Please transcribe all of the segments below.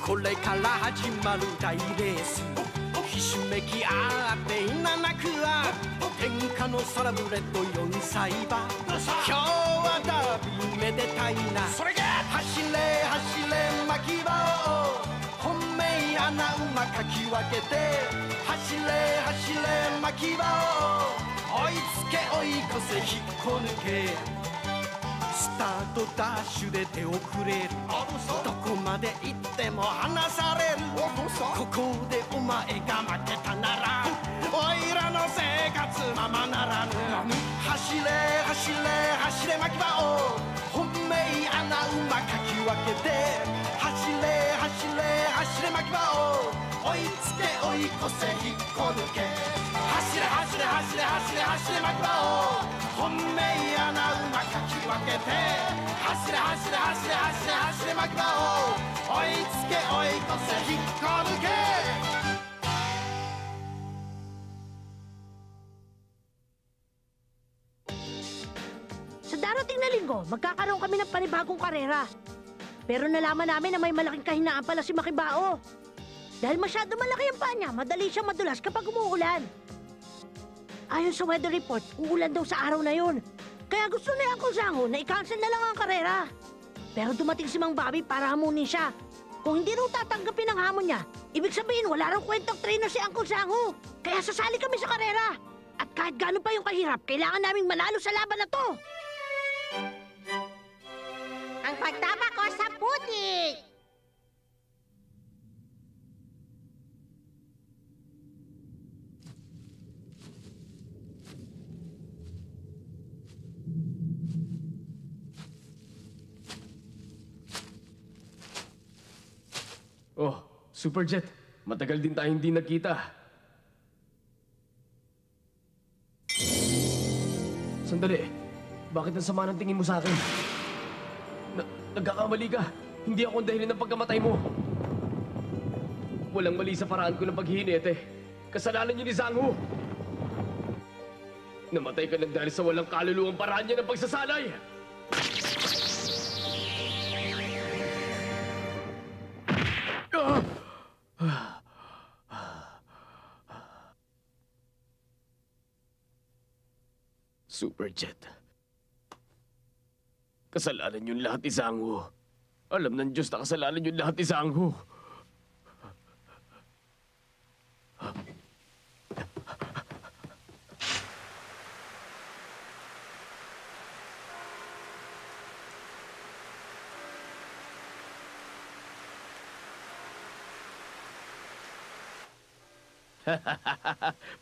これから始まる大レースひしめき合って稲なくは天下のサラブレッド4歳馬今日はダービーめでたいな走れ走れ牧場を本命穴馬かき分けて走れ走れ牧場を追いつけ追い越せ引っこ抜けスタートダッシュで手遅れるどこまで行っても離されるここでお前が負けたならおいらの生活ままならぬ走れ走れ走れ牧場を本命穴馬かき分けて走れ走れ走れ牧場を追いつけ追い越せ引っこ抜け走れ走れ走れ走れ走れ牧場を本命穴馬かき分けて走れ走れ走れ走れ走れ牧場を追いつけ追い越せ引っこ抜けSa darating na linggo, magkakaroon kami ng panibagong karera. Pero nalaman namin na may malaking kahinaan pala si Makibao. Dahil masyado malaki ang paa niya, madali siyang madulas kapag umuulan. Ayon sa weather report, uulan daw sa araw na yun. Kaya gusto ni Uncle Zangho na i-cancel na lang ang karera. Pero dumating si Mang Bobby para hamunin siya. Kung hindi raw tatanggapin ang hamon niya, ibig sabihin wala raw kwentang trainer si Uncle Zangho. Kaya sasali kami sa karera. At kahit gaano pa yung kahirap, kailangan naming manalo sa laban na to. Ang pagtama ko sa putik! Oh, Superjet. Matagal din tayo hindi nagkita. Sandali. Bakit ang sama ng tingin mo sa akin? Nagkakamali ka. Hindi ako ang dahilan ng pagkamatay mo. Walang mali sa paraan ko ng paghihinete. Kasalanan niyo ni Zangho. Namatay ka lang dahil sa walang kaluluwang paraan niya ng pagsasalay. Superjet. Kasalanan yung lahat ni Zangho. Alam ng Diyos na kasalanan yung lahat ni Zangho.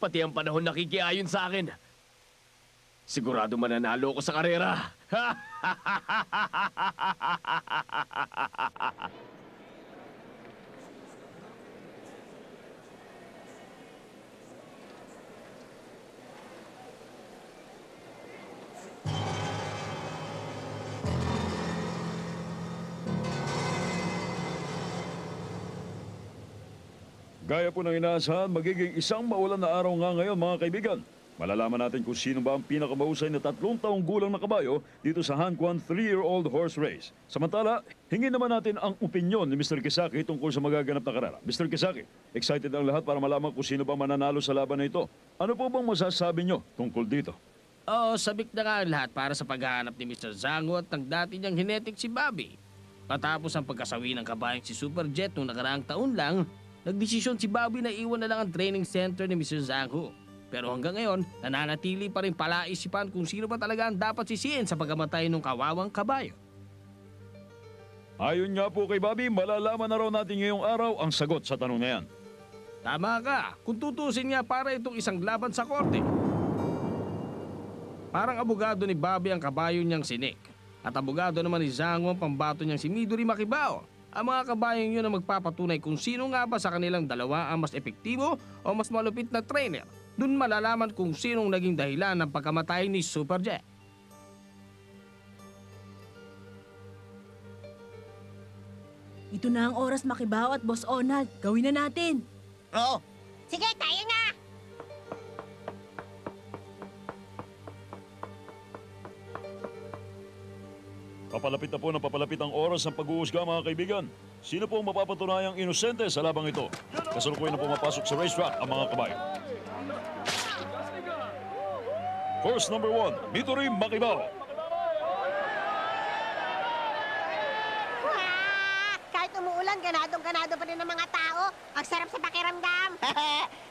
Pati ang panahon nakikiayon sa akin. Sigurado mananalo ko sa karera. Gaya po ng inaasahan, magiging isang maulan na araw nga ngayon mga kaibigan. Malalaman natin kung sino ba ang pinakamahusay na 3 taong gulang na kabayo dito sa Hanquan 3-year-old horse race. Samantala, hingin naman natin ang opinyon ni Mr. Kisaki tungkol sa magaganap na karera. Mr. Kisaki, excited ang lahat para malaman kung sino ba mananalo sa laban na ito. Ano po bang masasabi nyo tungkol dito? Oo, sabik na nga ang lahat para sa paghahanap ni Mr. Zangho at ng dati niyang genetic si Bobby. Patapos ang pagkasawi ng kabayang si Superjet noong nakaraang taon lang, nagdesisyon si Bobby na iwan na lang ang training center ni Mr. Zangho. Pero hanggang ngayon, nananatili pa rin palaisipan kung sino ba talaga ang dapat sisihin sa pagkamatay ng kawawang kabayo. Ayon nga po kay Bobby, malalaman na raw natin ngayong araw ang sagot sa tanong na yan. Tama ka, kung tutusin nga para itong isang laban sa korte. Parang abogado ni Bobby ang kabayo niyang si Nick. At abogado naman ni Zangho ang pambato niyang si Midori Makibao. Ang mga kabayong yun ang magpapatunay kung sino nga ba sa kanilang dalawa ang mas epektibo o mas malupit na trainer. Doon malalaman kung sinong naging dahilan ng pagkamatay ni Superjet. Ito na ang oras, Makibao at Boss Onald. Gawin na natin. Oo. Sige, tayo na! Papalapit na po na papalapit ang oras ng pag-uusga mga kaibigan. Sino po ang mapapatunayang inosente sa labang ito? Kasalukuyan na pumapasok sa racetrack ang mga kabayo. Course number 1, Midori Makibao. Kahit umuulan, ganadong-ganado pa rin ng mga tao. Ang sarap sa pakiramdam.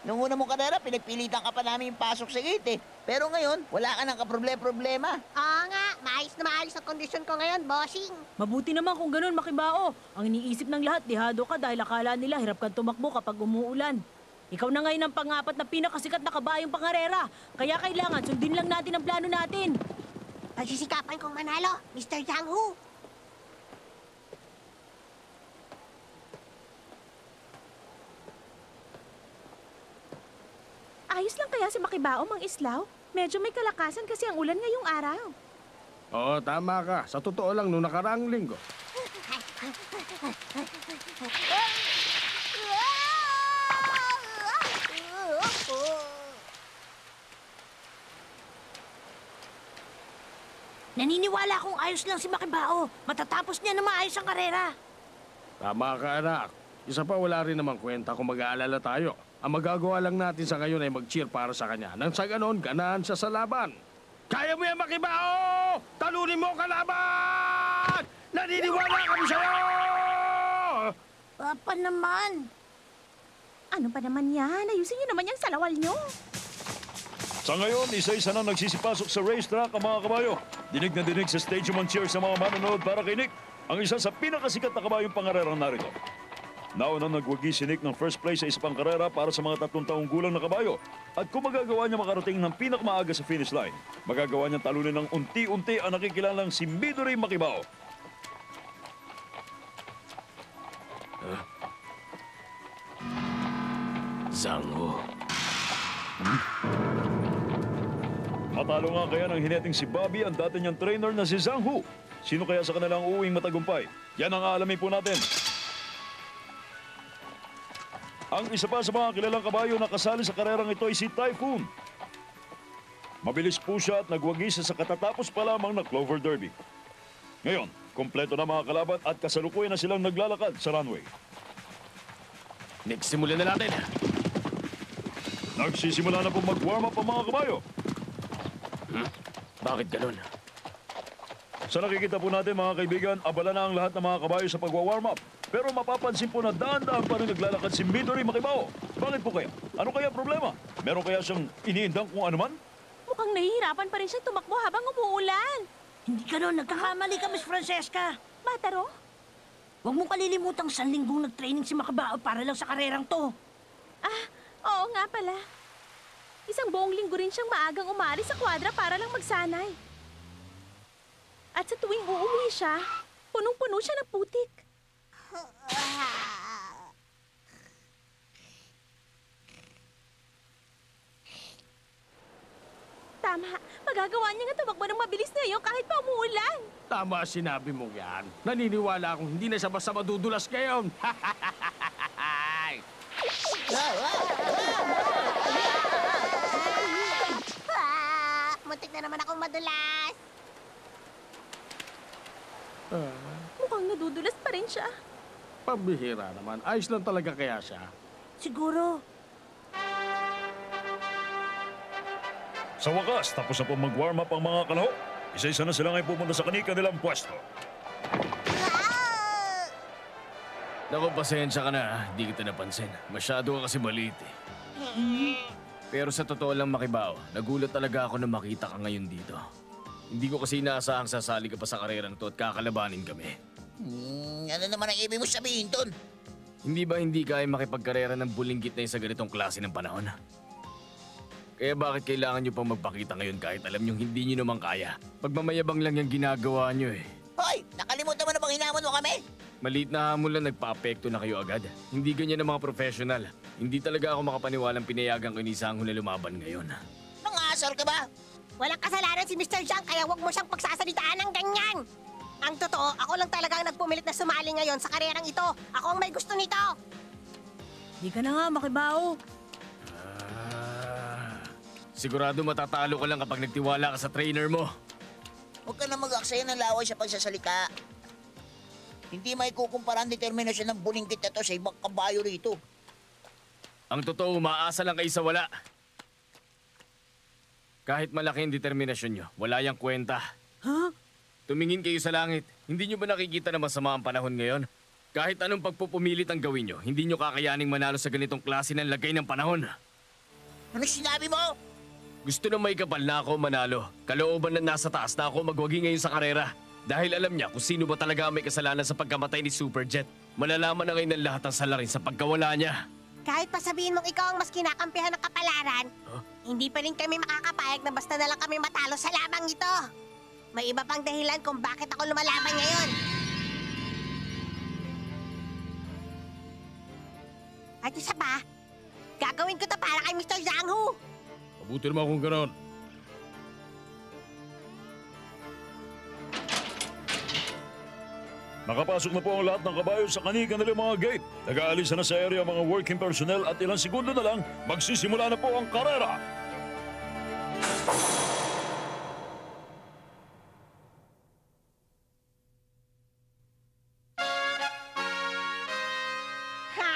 Nung una mong karera, pinagpilitan ka pa namin pasok sa gate eh. Pero ngayon, wala ka nang kaproblema. Oo nga, maayos na maayos ang kondisyon ko ngayon, bossing. Mabuti naman kung ganun, Makibao. Ang iniisip ng lahat, dihado ka dahil akala nila hirap kang tumakbo kapag umuulan. Ikaw na ngayon ang pang-apat na pinakasikat na kabayong pangarera. Kaya kailangan sundin lang natin ang plano natin. Pagsisikapan kong manalo, Mr. Zhang Hu. Ayos lang kaya si Makibao, Mang Islaw? Medyo may kalakasan kasi ang ulan ngayong araw. Oo, tama ka. Sa totoo lang, nung nakaraang linggo. Naniniwala akong ayos lang si Makibao. Matatapos niya na maayos ang karera. Tama ka, anak. Isa pa, wala rin namang kwenta kung mag-aalala tayo. Ang magagawa lang natin sa ngayon ay mag-cheer para sa kanya. Nang sa ganon, ganahan siya sa laban. Kaya mo yan, Makibao! Talunin mo ang kalaban! Naniniwala kami sa'yo! Papa naman. Ano pa naman yan? Ayusin niyo naman yan sa lawal niyo. Sa ngayon, isa-isa na nagsisipasok sa racetrack ang mga kabayo. Dinig na dinig sa stadium ang cheer sa mga manonood para kay Nick, ang isa sa pinakasikat na kabayong pangarerang narito. Nauna nagwagi si Nick ng first place sa isa pang karera para sa mga 3 taong gulang na kabayo. At kung magagawa niya makarating ng pinakamaaga sa finish line, magagawa niyang talunin ng unti-unti ang nakikilalang si Midori Makibao. Zhang-Hu. Matalo nga kaya ng hineting si Bobby ang dati niyang trainer na si Zhang Hu. Sino kaya sa kanilang uuwing matagumpay? Yan ang aalamin po natin. Ang isa pa sa mga kilalang kabayo na kasali sa karerang ito ay si Typhoon. Mabilis po siya at nagwagi siya sa katatapos pa lamang na Clover Derby. Ngayon, kompleto na mga kalaban at kasalukuyan na silang naglalakad sa runway. Nick, simulan na natin. Nagsisimula na po mag-warm up ang mga kabayo. Bakit ganun? Sa nakikita po natin mga kaibigan, abala na ang lahat ng mga kabayo sa pagwa-warm up. Pero mapapansin po na daan-daan pa rin naglalakad si Midori Makibao. Bakit po kaya? Ano kaya problema? Meron kaya siyang iniindang kung ano man? Mukhang nahihirapan pa rin siya tumakbo habang umuulan. Hindi ganun, nagkakamali ka, Miss Francesca. Mataro? Huwag mong kalilimutang 1 linggong nag-training si Makibao para lang sa karerang to. Ah, oo nga pala. Isang buong linggo rin siyang maagang umalis sa kwadra para lang magsanay. At sa tuwing uuwi siya, punong-puno siya ng putik. Tama, magagawa niya nga tumakbo ng mabilis ngayon kahit pa umuulan. Tama sinabi mo yan. Naniniwala akong hindi na siya basta madudulas ngayon. Muntik na naman akong madulas. Mukhang nadudulas pa rin siya. Pambihira naman. Ayos lang talaga kaya siya. Siguro. Sa wakas, tapos na po mag-warm up ang mga kalahok. Isa-isa na sila ngayon pumunta sa kanilang pwesto. Naku, pasensya ka na. Di kita napansin. Masyado ka kasi maliit eh. Pero sa totoo lang, Makibao, nagulat talaga ako na makita ka ngayon dito. Hindi ko kasi inaasahang sasali ka pa sa karerang to at kakalabanin kami. Ano naman ang ibig mo sabihin doon? Hindi ba hindi kaya makipagkarera ng bulinggit na sa ganitong klase ng panahon? Kaya bakit kailangan nyo pang magpakita ngayon kahit alam nyo hindi nyo naman kaya? Pagmamayabang lang yung ginagawa nyo eh. Hoy, nakalimutan mo na bang hinamon mo kami? Maliit na hamon lang nagpa-apekto na kayo agad. Hindi ganyan ang mga professional. Hindi talaga ako makapaniwalang pinayagan ko ni Zhang Hu na lumaban ngayon. Nangasar ka ba? Walang kasalanan si Mr. Zhang, kaya huwag mo siyang pagsasalitaan ng ganyan. Ang totoo, ako lang talaga ang nagpumilit na sumali ngayon sa karerang ito. Ako ang may gusto nito. Di ka na nga, Makibao. Sigurado matatalo ka lang kapag nagtiwala ka sa trainer mo. Huwag ka na mag-aksaya ng laway sa pagsasalita. Hindi may kukumpara ang determinasyon ng bulinggit na to sa ibang kabayo rito. Ang totoo, umaasa lang kayo sa wala. Kahit malaki ang determinasyon nyo, wala yang kwenta. Ha? Tumingin kayo sa langit. Hindi nyo ba nakikita na masama ang panahon ngayon? Kahit anong pagpupumilit ang gawin nyo, hindi nyo kakayaning manalo sa ganitong klase ng lagay ng panahon. Ano sinabi mo? Gusto na may kapal na ako manalo. Kalooban na nasa taas na ako magwagi ngayon sa karera. Dahil alam niya kung sino ba talaga may kasalanan sa pagkamatay ni Superjet. Malalaman na ngayon ng lahat ang salarin sa pagkawala niya. Kahit pa sabihin mong ikaw ang mas kinakampihan ng kapalaran, hindi pa rin kami makakapayag na basta na lang kami matalo sa lamang ito. May iba pang dahilan kung bakit ako lumalaban ngayon. At isa pa, gagawin ko to para kay Mr. Zhang Hu. Mabuti naman kung gano'n. Nakapasok na po ang lahat ng kabayo sa kanilang mga gate. Nag-aalis na sa area ang mga working personnel at ilang segundo na lang, magsisimula na po ang karera. Ha!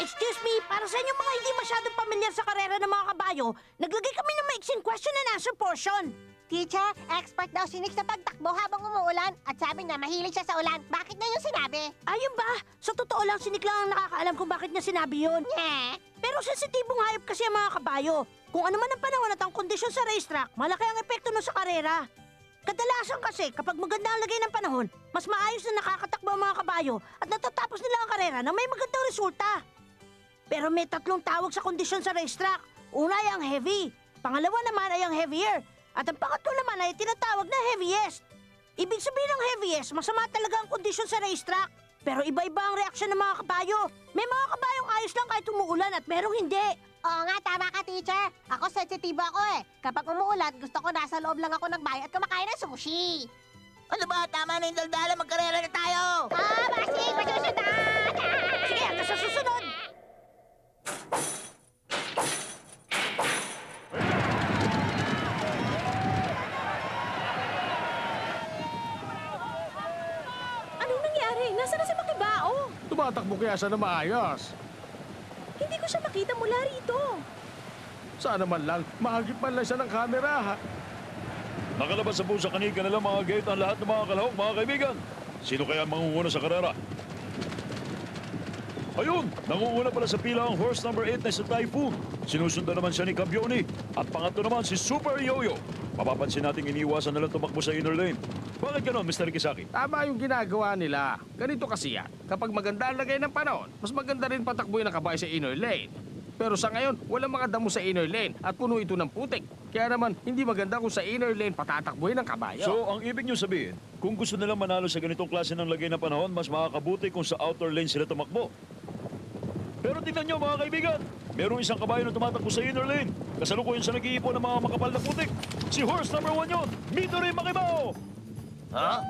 Excuse me, para sa inyo mga hindi masyadong pamilyar sa karera ng mga kabayo, naglagay kami ng maiksing question and answer portion. Teacher, expert daw si Nick sa pagtakbo habang umuulan at sabi niya mahilig siya sa ulan. Bakit niya yung sinabi? Ayun ba? Sa totoo lang, si Nick lang ang nakakaalam kung bakit niya sinabi yun. Nye! Pero sensitibong hayop kasi ang mga kabayo. Kung ano man ang panahon at ang kondisyon sa racetrack, malaki ang epekto nun sa karera. Kadalasan kasi, kapag maganda ang lagay ng panahon, mas maayos na nakakatakbo ang mga kabayo at natatapos nila ang karera na may magandang resulta. Pero may tatlong tawag sa kondisyon sa racetrack. Una ay ang heavy, pangalawa naman ay ang heavier, at ang pangatlo naman ay tinatawag na heaviest. Ibig sabihin ng heaviest, masama talaga ang kondisyon sa racetrack. Pero iba-iba ang reaksyon ng mga kabayo. May mga kabayong ayos lang kahit umuulan at merong hindi. Oo nga, tama ka, teacher. Ako sensitibo ako eh. Kapag umuulan, gusto ko nasa loob lang ako nagbayad at kumakain ng sushi. Ano ba? Tama na yung daldala. Magkarera na tayo. Basing! Masusunod! Sige, hanggang sa susunod. Anong nangyari? Nasaan na si Makibao? Tumatakbo kaya siya na maayos. Hindi ko siya makita mula rito. Sana man lang, mahagip man lang siya ng kamera. Nakalabas na po sa kanilang mga gate ang lahat ng mga kalahok, mga kaibigan. Sino kaya ang mangunguna sa karera? Ayun, nangunguna pala sa pila ang horse number 8 na si Typhoon. Sinusundan naman siya ni Cabioni. At pangatlo naman si Super Yoyo. Mapapansin natin iniiwasan na lang tumakbo sa inner lane. Bakit ganon, Mr. Kisaki? Tama yung ginagawa nila. Ganito kasi yan. Kapag maganda ang lagay ng panahon, mas maganda rin patakbuhin ang kabayo sa inner lane. Pero sa ngayon, walang mga damo sa inner lane at puno ito ng putik. Kaya naman, hindi maganda kung sa inner lane patatakbuhin ang kabayo. So, ang ibig niyo sabihin, kung gusto nilang manalo sa ganitong klase ng lagay ng panahon, mas makakabuti kung sa outer lane sila tumakbo. Pero tingnan niyo mga kaibigan, merong isang kabayo na tumatakbo sa inner lane. Kasalukuyan sa nag-iipon ng mga makapal na putik. Si horse number 1 yun, Midori Makibao! Ha?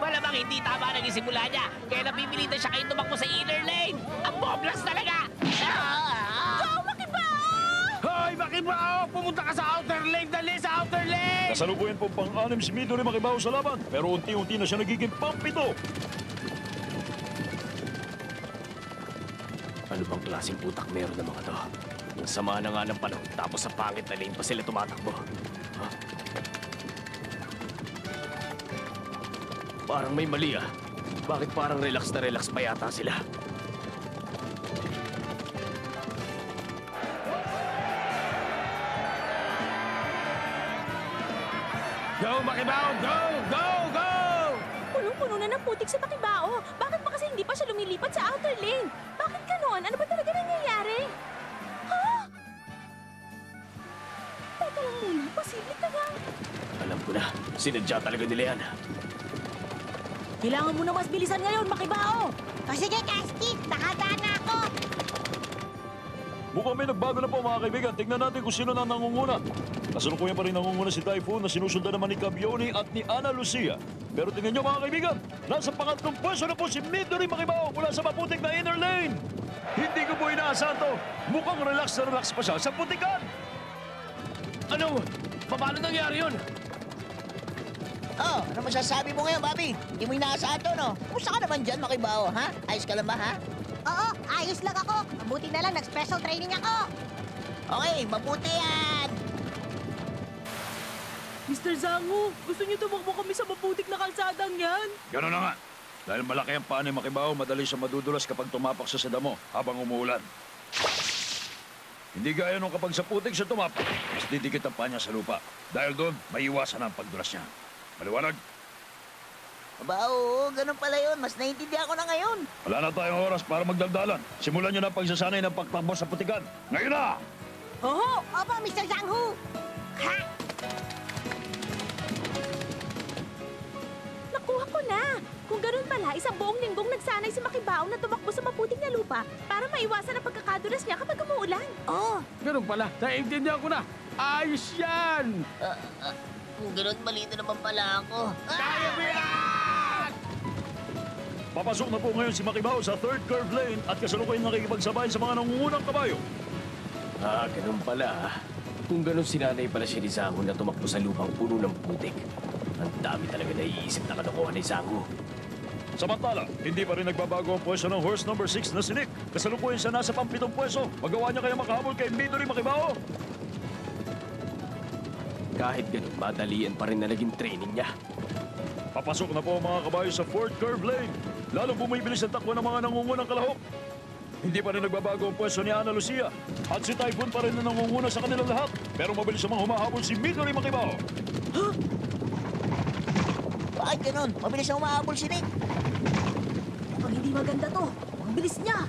Malamang hindi tama ang isimula niya. Kaya napipilitan siya kayo tumakbo sa inner lane. Ang boblas talaga! Go, Makibao! Hoy, Makibao! Pumunta ka sa outer lane! Dali sa outer lane! Kasalukuyan po pang-anim si Midori Makibao sa laban. Pero unti-unti na siya nagiging pang-pito. Ano bang klaseng utak meron ng mga to? Ang sama na nga ng panahon, tapos sa pangit na lane pa sila tumatakbo. Ha? Parang may mali ah. Bakit parang relax na relax pa yata sila? Go, Makibao! Go! Go! Go! Punong-puno na ng putik si Makibao. Bakit ba kasi hindi pa siya lumilipat sa outer lane? Bakit ganon? Ano ba talaga nangyayari? Ha? Teka lang muna, posible talaga. Alam ko na, sinadya talaga nila yan. Kailangan mo na mas bilisan ngayon, Makibao! O sige, Kasti, nakadaan na ako. Mukhang may nagbago na po mga kaibigan. Tingnan natin kung sino na nangunguna. Kasalukuyan pa rin nangunguna si Typhoon na sinusundan naman ni Cabioni at ni Ana Lucia. Pero tingnan nyo mga kaibigan, nasa pangatlong pwesto na po si Midori Makibao mula sa maputik na inner lane. Hindi ko po inaasahan to. Mukhang relax na relax pa siya sa putikan. Ano? Paano nangyari yun? Oh, ano masasabi mo ngayon, Bobby? Hindi mo inaasahan to, no? Kumusta ka naman dyan, Makibao, ha? Ayos ka lang ba, ha? Oo, ayos lang ako. Mabuti na lang, nag-special training ako. Okay, mabuti yan. Mr. Zango, gusto niyo tumakbo kami sa maputik na kalsadang yan? Gano'n na nga. Dahil malaki ang paa ni Makibao, madali siya madudulas kapag tumapak siya sa damo habang umuulan. Hindi gaya nung kapag sa putik siya tumapak, mas didikit ang paa niya sa lupa. Dahil doon, may iwasan ang pagdulas niya. Maliwanag? Aba, oo, ganun pala yun. Mas naiintindihan ko na ngayon. Wala na tayong oras para magdaldalan. Simulan niyo na ang pagsasanay ng pagtakbo sa putikan. Ngayon na! Oo, opo, Mr. Zhang-Hu. Ha? Nakuha ko na! Kung ganun pala, isang buong linggong nagsanay si Makibao na tumakbo sa maputing na lupa para maiwasan ang pagkakadulas niya kapag umuulan. Oo. Ganun pala, naiintindihan ko na. Ayos yan! Kung ganun, malito naman pala ako. Kaya mo yan! Papasok na po ngayon si Makibao sa third curve lane at kasalukuyan nakikipagsabay sa mga nangungunang kabayo. Ganun pala. Kung ganun sinanay pala siya ni Zango na tumakbo sa lupang puno ng putik. Ang dami talaga naiisip na kalokohan ni Zango. Samantala, hindi pa rin nagbabago ang pwesto ng horse number 6 na si Nick. Kasalukuyan siya nasa pampitong pwesto. Magawa niya kaya makahabol kay Midori Makibao? Kahit ganun, madalian pa rin na naging training niya. Papasok na po ang mga kabayo sa fourth curve lane. Lalong bumibilis ang takbo ng mga nangungunang kalahok. Hindi pa rin nagbabago ang pwesto ni Ana Lucia. At si Typhoon pa rin na nangunguna sa kanilang lahat. Pero mabilis namang humahabol si Midori Makibao. Bakit ganun? Mabilis na umahabol si Nick. Mukhang hindi maganda to. Ang bilis niya.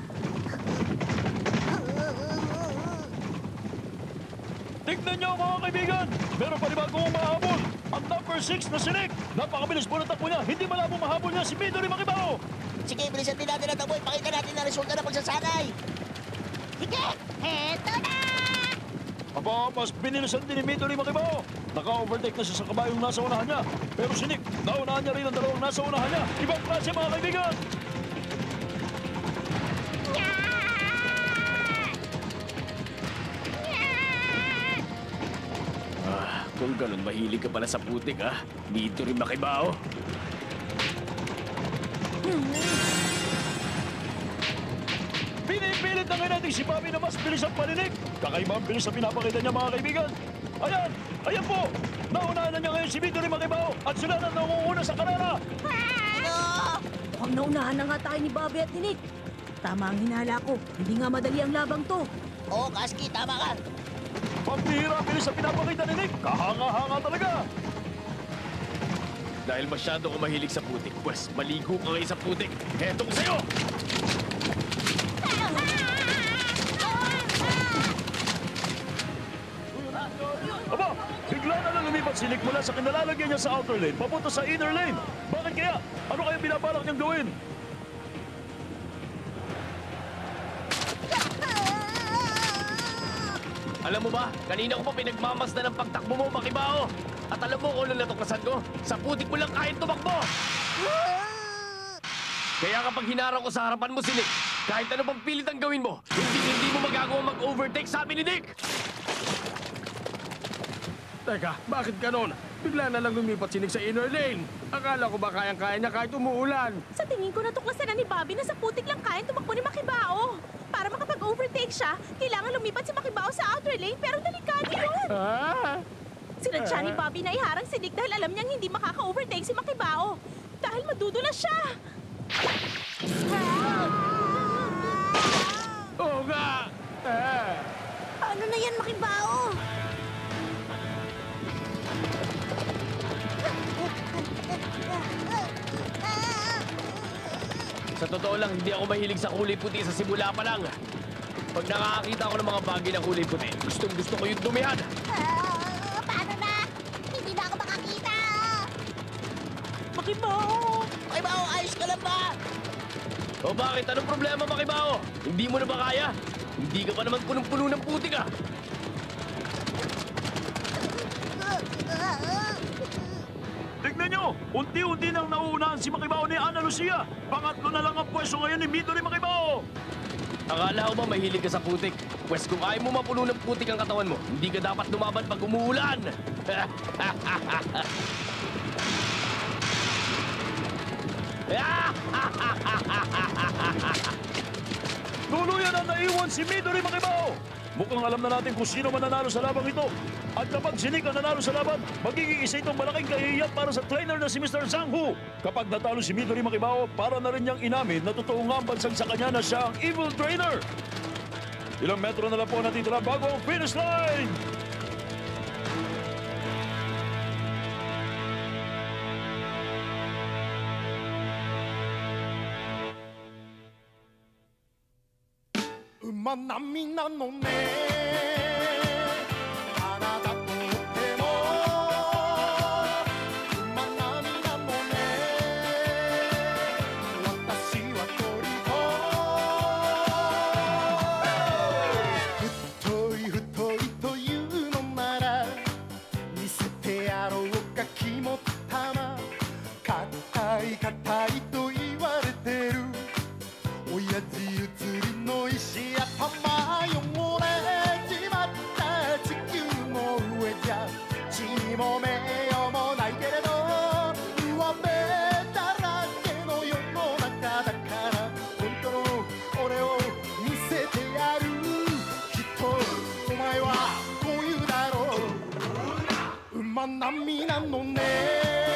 Tignan niyo mga kaibigan! Meron pa rin bagong umahabol! Ang number 6 na si Nick! Napakabilis po ng takbo niya! Hindi malabo mahabol niya si Midori Makibao! Sige, bilisan din natin ang taboy. Pakita natin ang resulta ng pagsasanay. Sige, heto na! Aba, mas binilisan din ni Midori Makibao! Naka-overtake na siya sa kabayong nasa unahan niya. Pero si Nick, naunahan niya rin ang dalawang nasa unahan niya. Ibang klase mga kaibigan! Kung ganun, mahilig ka pala sa putik, ha? Dito rin Makibao. Pinipilit na natin si Bobby na mas bilis ang paninig. Kakaiba ang bilis na pinapakita niya mga kaibigan. Ayan! Ayan po! Naunahan na niya ngayon si Midori Makibao at sila na nangunguna sa karera. Mukhang naunahan na nga tayo ni Bobby at ni Nick. Tama ang hinala ko. Hindi nga madali ang labang to. Oo, Kaski, tama ka. Pampihira ang bilis na pinapakita ni Nick. Kahanga-hanga talaga. Dahil masyado ko mahilig sa putik, pues maligo ka ngayon sa putik. Heto ko sa'yo! Aba, bigla na lang lumipat si Nick mula sa kinalalagyan niya sa outer lane papunta sa inner lane. Bakit kaya? Ano kaya binabalak niyang gawin? Alam mo ba, kanina ko pa pinagmamasdan ng pagtakbo mo, Makibao. At alam mo kung ano natuklasan ko? Sa putik mo lang kahit tumakbo! Kaya kapag hinarang ko sa harapan mo si Nick, kahit ano pang pilit ang gawin mo, hindi mo magagawa mag-overtake, sabi ni Nick! Teka, bakit ganon? Bigla na lang lumipat si Nick sa inner lane. Akala ko ba kayang-kaya niya kahit umuulan? Sa tingin ko natuklasan na ni Bobby na sa putik lang kayang tumakbo ni Makibao. Para makapag-overtake siya, kailangan lumipat si Makibao sa outer lane pero delikado yun. Sinadya ni Bobby na iharang si Nick dahil alam niyang hindi makaka-overtake si Makibao. Dahil madudulas siya. Oo nga! Ano na yan, Makibao? Sa totoo lang, hindi ako mahilig sa kulay puti sa simula pa lang. Pag nakakakita ako ng mga bagay na kulay puti, gustong-gusto ko yung dumihan. Paano na? Hindi na ako makakita. Makibao! Makibao, ayos ka lang ba? O bakit? Anong problema, Makibao? Hindi mo na ba kaya? Hindi ka pa naman punong-puno ng putik, ah. Tignan nyo, unti-unti nang nauunahan si Makibao ni Ana Lucia. Pangatlo na lang ang pwesto ngayon ni Midori Makibao. Akala ko ba mahilig ka sa putik? Pwes kung ayaw mo mapuno ng putik ang katawan mo, hindi ka dapat lumaban pag umuulan! Tuluyan na naiwan si Midori Makibao! Mukhang alam na natin kung sino man nanalo sa labang ito. At kapag si Nick ang nanalo sa laban, magiging isa itong malaking kahihiyan para sa trainer na si Mr. Zhang Hu. Kapag natalo si Midori Makibao, para na rin niyang inamin na totoo nga ang bansag sa kanya na siya ang evil trainer. Ilang metro na lang po natitira bago ang finish line!馬並みなのねあなたとっても馬並みなのね私は鳥太いというのなら見せてやろうか肝っ玉硬い硬いと言われてる親父移りの石頭汚れちまった地球の上じゃ血も名誉もないけれど上辺だらけの世の中だから本当の俺を見せてやるきっとお前はこう言うだろう馬並みなのね